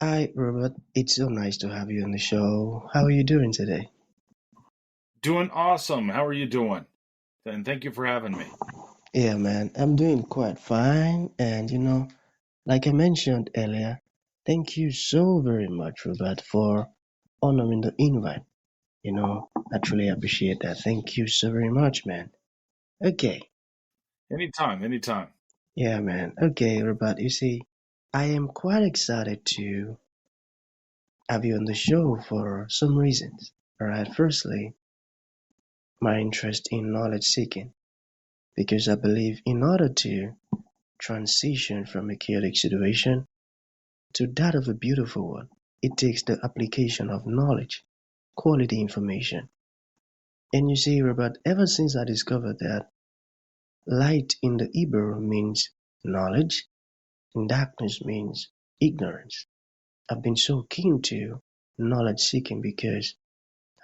Hi, Robert. It's so nice to have you on the show. How are you doing today? Doing awesome. How are you doing? And thank you for having me. Yeah, man, I'm doing quite fine. And like I mentioned earlier, thank you so very much, Robert, for honoring the invite. I truly appreciate that. Thank you so very much, man. Okay. Anytime, anytime. Yeah, man. Okay, Robert, you see, I am quite excited to have you on the show for some reasons. All right. Firstly, my interest in knowledge seeking, because I believe in order to transition from a chaotic situation to that of a beautiful one, it takes the application of knowledge, quality information. And you see, Robert, ever since I discovered that light in the Hebrew means knowledge and darkness means ignorance, I've been so keen to knowledge seeking because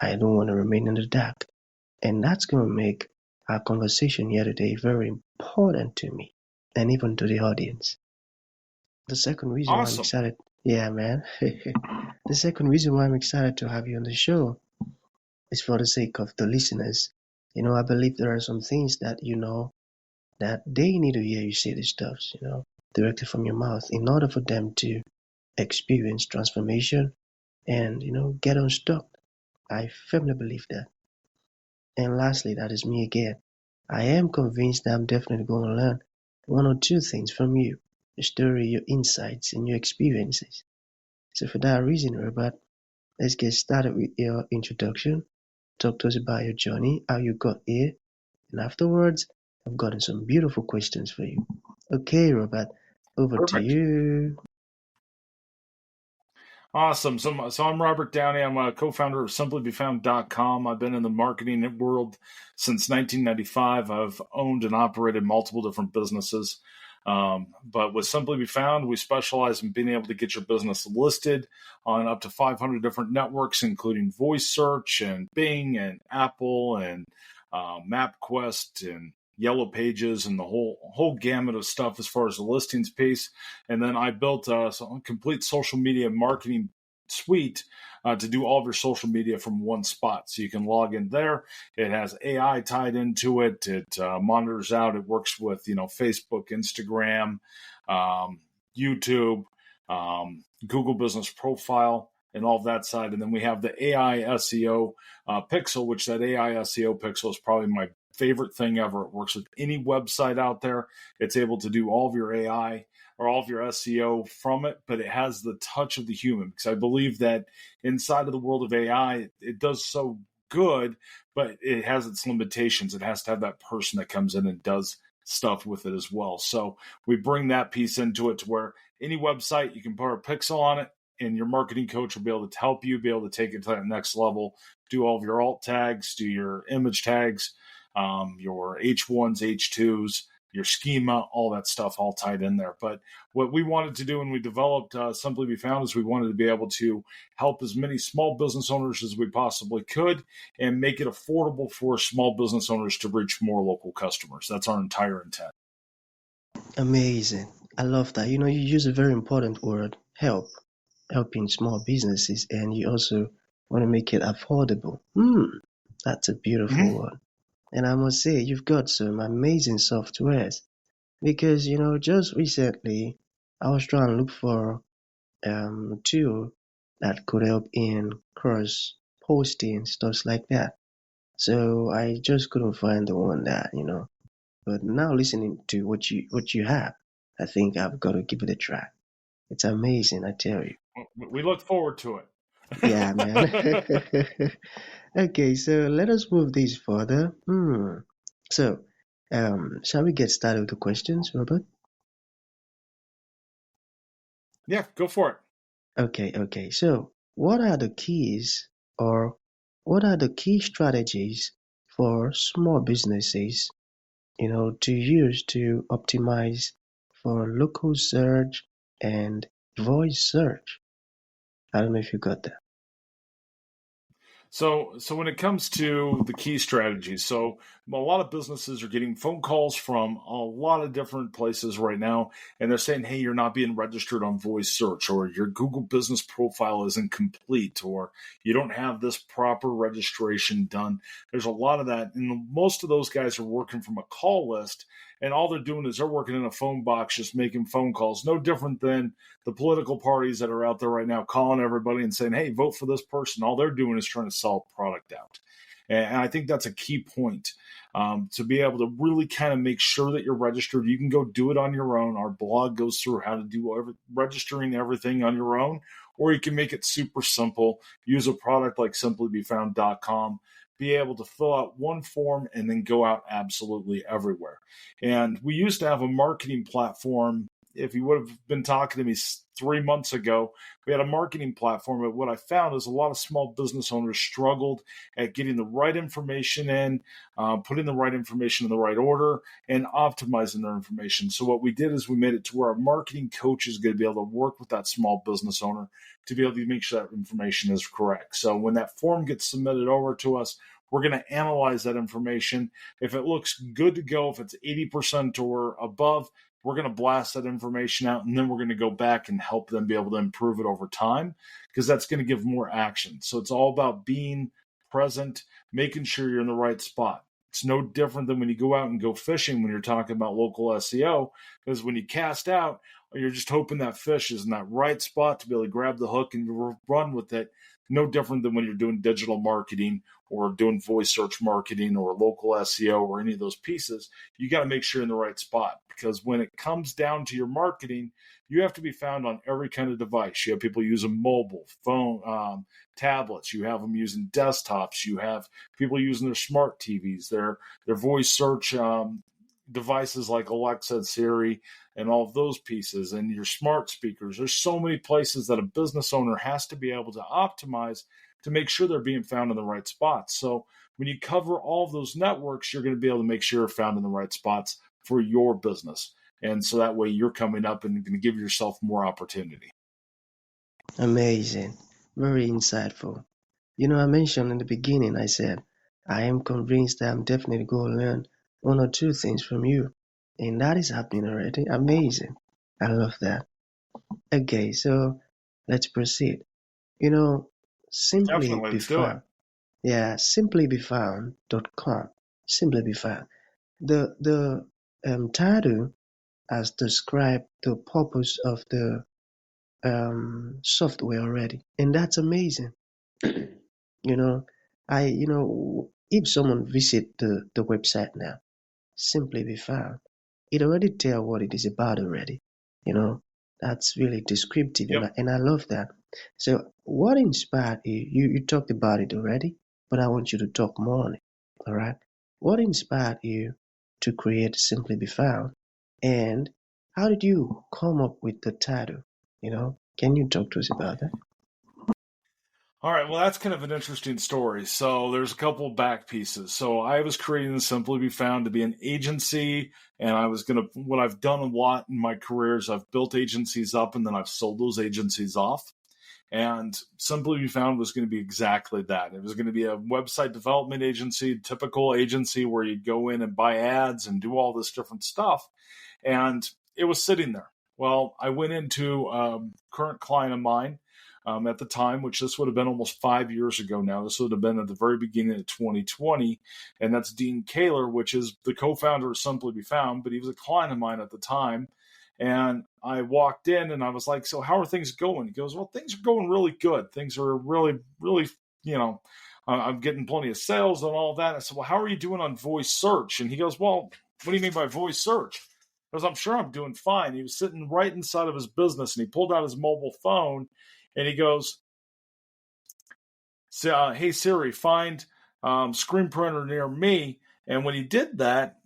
I don't want to remain in the dark. And that's going to make our conversation here today very important to me and even to the audience. The second reason why I'm Awesome. excited, yeah, man. The second reason why I'm excited to have you on the show is for the sake of the listeners. I believe there are some things that that they need to hear you say these stuffs, directly from your mouth in order for them to experience transformation and, get unstuck. I firmly believe that. And lastly, that is me again. I am convinced that I'm definitely going to learn one or two things from you, your story, your insights, and your experiences. So for that reason, Robert, let's get started with your introduction. Talk to us about your journey, how you got here, and afterwards, I've gotten some beautiful questions for you. Okay, Robert, over to Perfect. you. Awesome. So I'm Robert Downey. I'm a co-founder of simplybefound.com. I've been in the marketing world since 1995. I've owned and operated multiple different businesses. But with Simply Be Found, we specialize in being able to get your business listed on up to 500 different networks, including voice search and Bing and Apple and MapQuest and Yellow Pages and the whole gamut of stuff as far as the listings piece. And then I built a complete social media marketing suite to do all of your social media from one spot. So you can log in there. It has AI tied into it. It monitors out. It works with Facebook, Instagram, YouTube, Google Business Profile, and all of that side. And then we have the AI SEO pixel, which that AI SEO pixel is probably my favorite thing ever. It works with any website out there. It's able to do all of your AI or all of your SEO from it, but it has the touch of the human because I believe that inside of the world of AI, it does so good, but it has its limitations. It has to have that person that comes in and does stuff with it as well. So we bring that piece into it to where any website you can put a pixel on it and your marketing coach will be able to help you be able to take it to that next level, do all of your alt tags, do your image tags, your H1s, H2s, your schema, all that stuff all tied in there. But what we wanted to do when we developed Simply Be Found is we wanted to be able to help as many small business owners as we possibly could and make it affordable for small business owners to reach more local customers. That's our entire intent. Amazing. I love that. You use a very important word, help, helping small businesses, and you also want to make it affordable. That's a beautiful Mm-hmm. one. And I must say, you've got some amazing softwares because, just recently I was trying to look for a tool that could help in cross posting, stuff like that. So I just couldn't find the one that. But now listening to what you have, I think I've got to give it a try. It's amazing, I tell you. We look forward to Yeah, man. it. Okay, so let us move this further. So, shall we get started with the questions, Robert? Yeah, go for it. Okay. So, what are the keys or what are the key strategies for small businesses, to use to optimize for local search and voice search? I don't know if you got that. So when it comes to the key strategies, so a lot of businesses are getting phone calls from a lot of different places right now, and they're saying, "Hey, you're not being registered on voice search, or your Google business profile isn't complete, or you don't have this proper registration done." There's a lot of that, and most of those guys are working from a call list, and all they're doing is they're working in a phone box, just making phone calls. No different than the political parties that are out there right now calling everybody and saying, "Hey, vote for this person." All they're doing is trying to sell a product out. And I think that's a key point, to be able to really kind of make sure that you're registered. You can go do it on your own. Our blog goes through how to do registering everything on your own, or you can make it super simple. Use a product like simplybefound.com. Be able to fill out one form and then go out absolutely everywhere. And we used to have a marketing platform. If you would have been talking to me 3 months ago, we had a marketing platform. But what I found is a lot of small business owners struggled at getting the right information in, putting the right information in the right order, and optimizing their information. So what we did is we made it to where our marketing coach is going to be able to work with that small business owner to be able to make sure that information is correct. So when that form gets submitted over to us, we're going to analyze that information. If it looks good to go, if it's 80% or above, we're going to blast that information out, and then we're going to go back and help them be able to improve it over time, because that's going to give more action. So it's all about being present, making sure you're in the right spot. It's no different than when you go out and go fishing when you're talking about local SEO, because when you cast out, you're just hoping that fish is in that right spot to be able to grab the hook and run with it. No different than when you're doing digital marketing or doing voice search marketing or local SEO or any of those pieces. You got to make sure you're in the right spot, because when it comes down to your marketing, you have to be found on every kind of device. You have people using mobile, phone, tablets. You have them using desktops. You have people using their smart TVs, their voice search devices like Alexa and Siri and all of those pieces, and your smart speakers. There's so many places that a business owner has to be able to optimize to make sure they're being found in the right spots. So when you cover all of those networks, you're going to be able to make sure you're found in the right spots for your business. And so that way you're coming up and going to give yourself more opportunity. Amazing. Very insightful. I mentioned in the beginning, I said, I am convinced that I'm definitely going to learn one or two things from you. And that is happening already. Amazing. I love that. Okay, so let's proceed. You know, Simply Definitely, Be let's do it. Found. Yeah, simplybefound.com. Simply Be Found. The title has described the purpose of the software already, and that's amazing. you know, if someone visit the website now, Simply Be Found, it already tell what it is about already. You know, that's really descriptive, and Yep. I love that. So, what inspired you? You talked about it already, but I want you to talk more on it. All right. What inspired you to create Simply Be Found, and how did you come up with the title? Can you talk to us about that? All right, well, that's kind of an interesting story. So there's a couple of back pieces. So I was creating Simply Be Found to be an agency, and I was going to, what I've done a lot in my career is I've built agencies up and then I've sold those agencies off. And Simply Be Found was going to be exactly that. It was going to be a website development agency, typical agency where you go in and buy ads and do all this different stuff. And it was sitting there. Well, I went into a current client of mine at the time, which this would have been almost 5 years ago now. This would have been at the very beginning of 2020. And that's Dean Kaler, which is the co-founder of Simply Be Found, but he was a client of mine at the time. And I walked in and I was like, "So how are things going?" He goes, "Well, things are going really good. Things are really, really, I'm getting plenty of sales and all that." I said, "Well, how are you doing on voice search?" And he goes, "Well, what do you mean by voice search?" Because I'm sure I'm doing fine. He was sitting right inside of his business and he pulled out his mobile phone and he goes, "Hey Siri, find screen printer near me." And when he did that,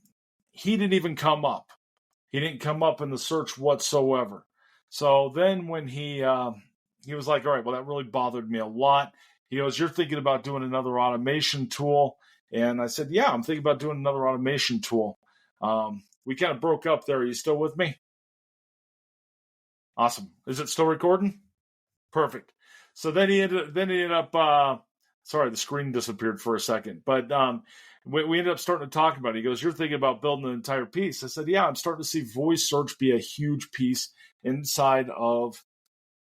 he didn't even come up. He didn't come up in the search whatsoever. So then when he was like, "All right, well, that really bothered me a lot." He goes, "You're thinking about doing another automation tool?" And I said, "Yeah, I'm thinking about doing another automation tool." We kind of broke up there. Are you still with me? Awesome. Is it still recording? Perfect. So then he ended up Sorry, the screen disappeared for a second. But we ended up starting to talk about it. He goes, "You're thinking about building an entire piece." I said, "Yeah, I'm starting to see voice search be a huge piece inside of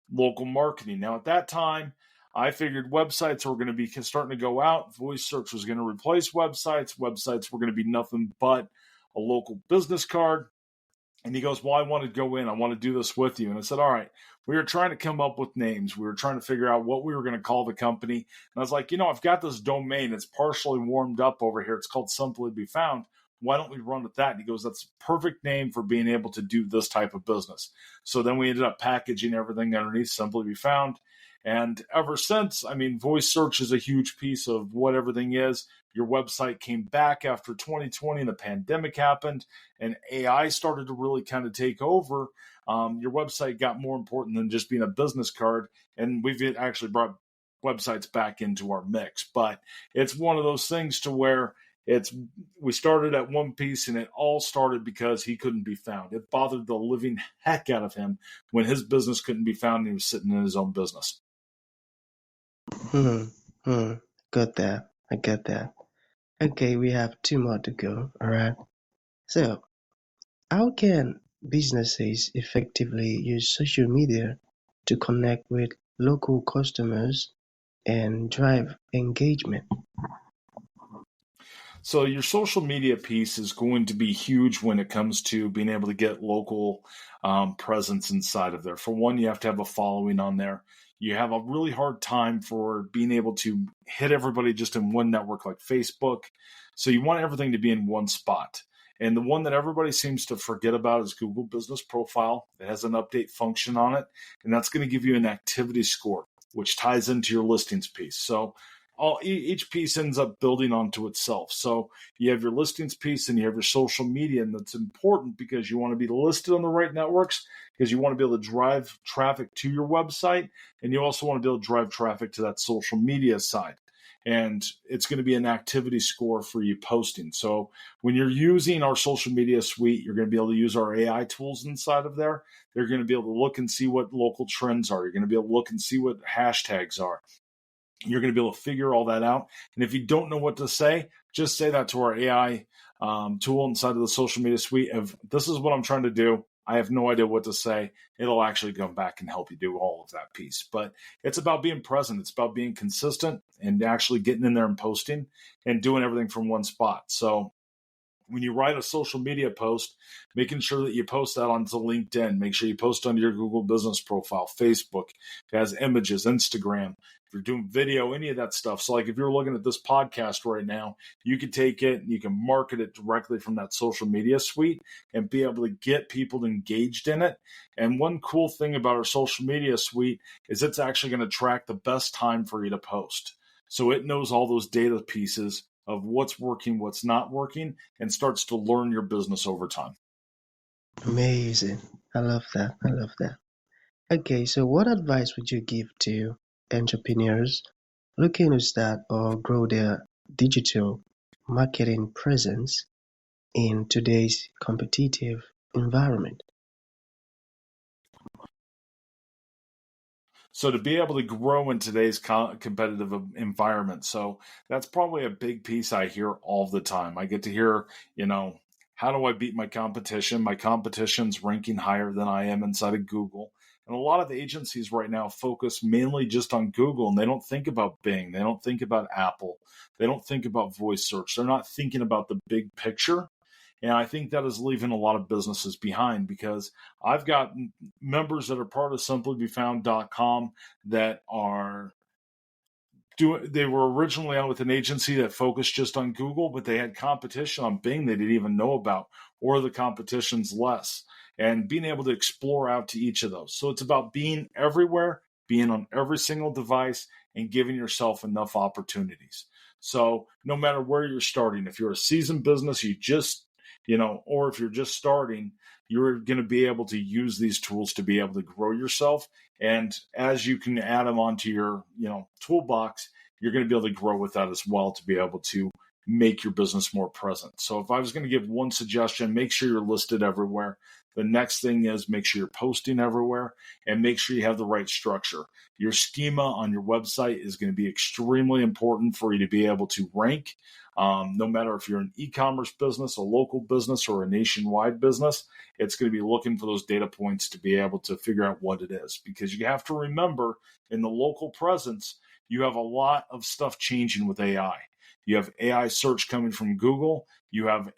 local marketing." Now, at that time, I figured websites were going to be starting to go out. Voice search was going to replace websites. Websites were going to be nothing but a local business card. And he goes, "Well, I want to go in. I want to do this with you." And I said, "All right." We were trying to come up with names. We were trying to figure out what we were going to call the company. And I was like, I've got this domain. It's partially warmed up over here. It's called Simply Be Found. Why don't we run with that?" And he goes, "That's a perfect name for being able to do this type of business." So then we ended up packaging everything underneath Simply Be Found. And ever since, voice search is a huge piece of what everything is. Your website came back after 2020 and the pandemic happened and AI started to really kind of take over. Your website got more important than just being a business card. And we've actually brought websites back into our mix. But it's one of those things to where we started at one piece and it all started because he couldn't be found. It bothered the living heck out of him when his business couldn't be found and he was sitting in his own business. Hmm. Hmm. Got that. I got that. Okay, we have two more to go. All right. So, how can businesses effectively use social media to connect with local customers and drive engagement? So your social media piece is going to be huge when it comes to being able to get local presence inside of there. For one, you have to have a following on there. You have a really hard time for being able to hit everybody just in one network like Facebook. So you want everything to be in one spot. And the one that everybody seems to forget about is Google Business Profile. It has an update function on it, and that's going to give you an activity score, which ties into your listings piece. So each piece ends up building onto itself. So you have your listings piece and you have your social media, and that's important because you want to be listed on the right networks because you want to be able to drive traffic to your website, and you also want to be able to drive traffic to that social media side. And it's going to be an activity score for you posting. So when you're using our social media suite, you're going to be able to use our AI tools inside of there. They're going to be able to look and see what local trends are. You're going to be able to look and see what hashtags are. You're going to be able to figure all that out. And if you don't know what to say, just say that to our AI tool inside of the social media suite of, "This is what I'm trying to do. I have no idea what to say." It'll actually come back and help you do all of that piece. But it's about being present. It's about being consistent and actually getting in there and posting and doing everything from one spot. So when you write a social media post, making sure that you post that onto LinkedIn, make sure you post onto your Google Business Profile, Facebook, it has images, Instagram. If you're doing video, any of that stuff. So like if you're looking at this podcast right now, you can take it and you can market it directly from that social media suite and be able to get people engaged in it. And one cool thing about our social media suite is it's actually going to track the best time for you to post. So it knows all those data pieces of what's working, what's not working, and starts to learn your business over time. Amazing. I love that. I love that. Okay, so what advice would you give to entrepreneurs looking to start or grow their digital marketing presence in today's competitive environment? So to be able to grow in today's competitive environment, so that's probably a big piece I hear all the time. I get to hear, how do I beat my competition? My competition's ranking higher than I am inside of Google. And a lot of agencies right now focus mainly just on Google, and they don't think about Bing. They don't think about Apple. They don't think about voice search. They're not thinking about the big picture. And I think that is leaving a lot of businesses behind because I've got members that are part of simplybefound.com that they were originally out with an agency that focused just on Google, but they had competition on Bing they didn't even know about, or the competition's less, and being able to explore out to each of those. So it's about being everywhere, being on every single device, and giving yourself enough opportunities. So no matter where you're starting, if you're a seasoned business, or if you're just starting, you're going to be able to use these tools to be able to grow yourself. And as you can add them onto your, toolbox, you're going to be able to grow with that as well to be able to make your business more present. So if I was going to give one suggestion, make sure you're listed everywhere. The next thing is make sure you're posting everywhere and make sure you have the right structure. Your schema on your website is going to be extremely important for you to be able to rank. No matter if you're an e-commerce business, a local business, or a nationwide business, it's going to be looking for those data points to be able to figure out what it is. Because you have to remember, in the local presence, you have a lot of stuff changing with AI. You have AI search coming from Google. You have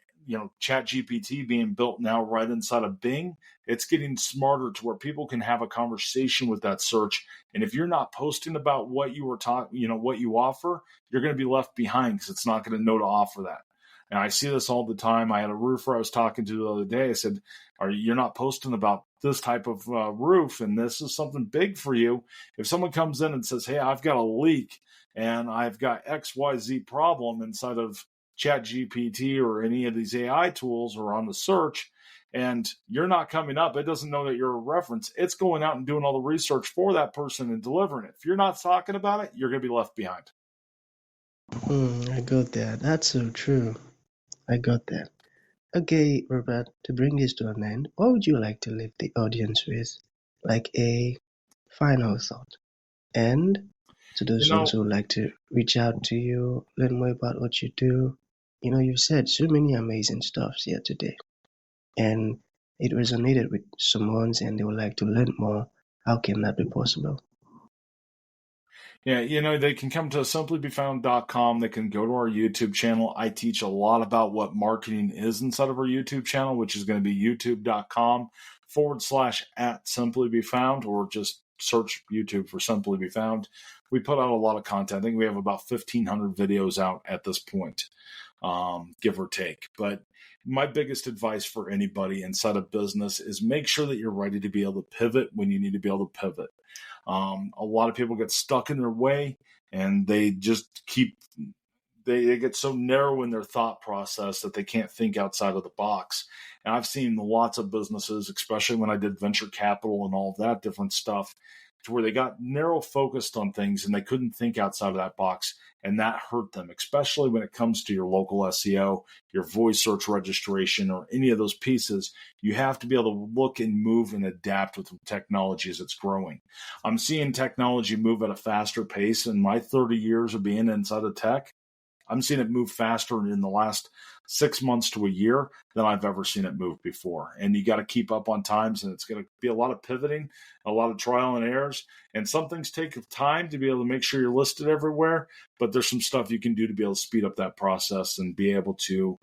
Chat GPT being built now right inside of Bing. It's getting smarter to where people can have a conversation with that search. And if you're not posting about what you were what you offer, you're going to be left behind because it's not going to know to offer that. And I see this all the time. I had a roofer I was talking to the other day. I said, you're not posting about this type of roof, and this is something big for you. If someone comes in and says, hey, I've got a leak and I've got XYZ problem inside of Chat GPT or any of these AI tools or on the search, and you're not coming up, it doesn't know that you're a reference. It's going out and doing all the research for that person and delivering it. If you're not talking about it, you're going to be left behind. I got that. That's so true. I got that. Okay, Robert, to bring this to an end, what would you like to leave the audience with? Like a final thought. And to those ones who would like to reach out to you, learn more about what you do, you've said so many amazing stuff here today. And it resonated with someone and they would like to learn more. How can that be possible? Yeah, they can come to simplybefound.com. They can go to our YouTube channel. I teach a lot about what marketing is inside of our YouTube channel, which is going to be youtube.com/@simplybefound, or just search YouTube for Simply Be Found. We put out a lot of content. I think we have about 1,500 videos out at this point, give or take. But my biggest advice for anybody inside of business is make sure that you're ready to be able to pivot when you need to be able to pivot. A lot of people get stuck in their way and they just they get so narrow in their thought process that they can't think outside of the box. And I've seen lots of businesses, especially when I did venture capital and all of that different stuff, to where they got narrow focused on things and they couldn't think outside of that box. And that hurt them, especially when it comes to your local SEO, your voice search registration, or any of those pieces. You have to be able to look and move and adapt with technology as it's growing. I'm seeing technology move at a faster pace. In my 30 years of being inside of tech, I'm seeing it move faster in the last 6 months to a year than I've ever seen it move before. And you got to keep up on times, and it's going to be a lot of pivoting, a lot of trial and errors. And some things take time to be able to make sure you're listed everywhere, but there's some stuff you can do to be able to speed up that process and be able to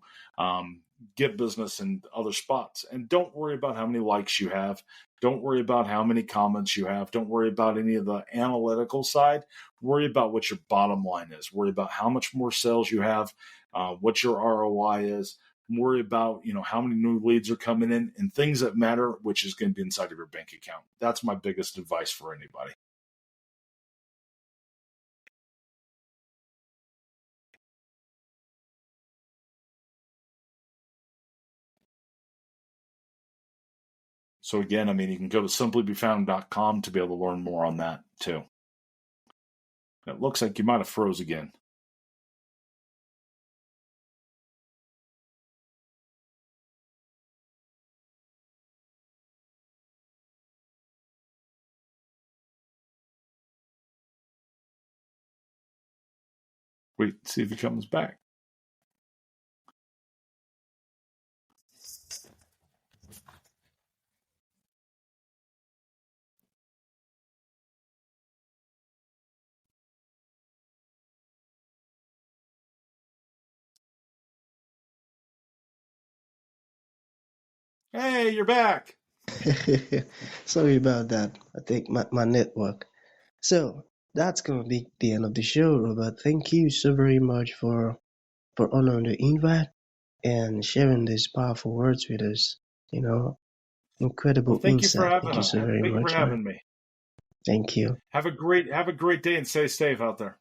get business in other spots. And don't worry about how many likes you have. Don't worry about how many comments you have. Don't worry about any of the analytical side. Worry about what your bottom line is. Worry about how much more sales you have, what your ROI is. Worry about how many new leads are coming in and things that matter, which is going to be inside of your bank account. That's my biggest advice for anybody. So again, you can go to simplybefound.com to be able to learn more on that too. It looks like you might have froze again. Wait, see if he comes back. Hey, you're back. Sorry about that. I think my network. So that's gonna be the end of the show, Robert. Thank you so very much for honoring the invite and sharing these powerful words with us. Incredible Well, thank you for insight. having Thank you us. so very Thank you much, for man. having me. Thank you. Have a great day and stay safe out there.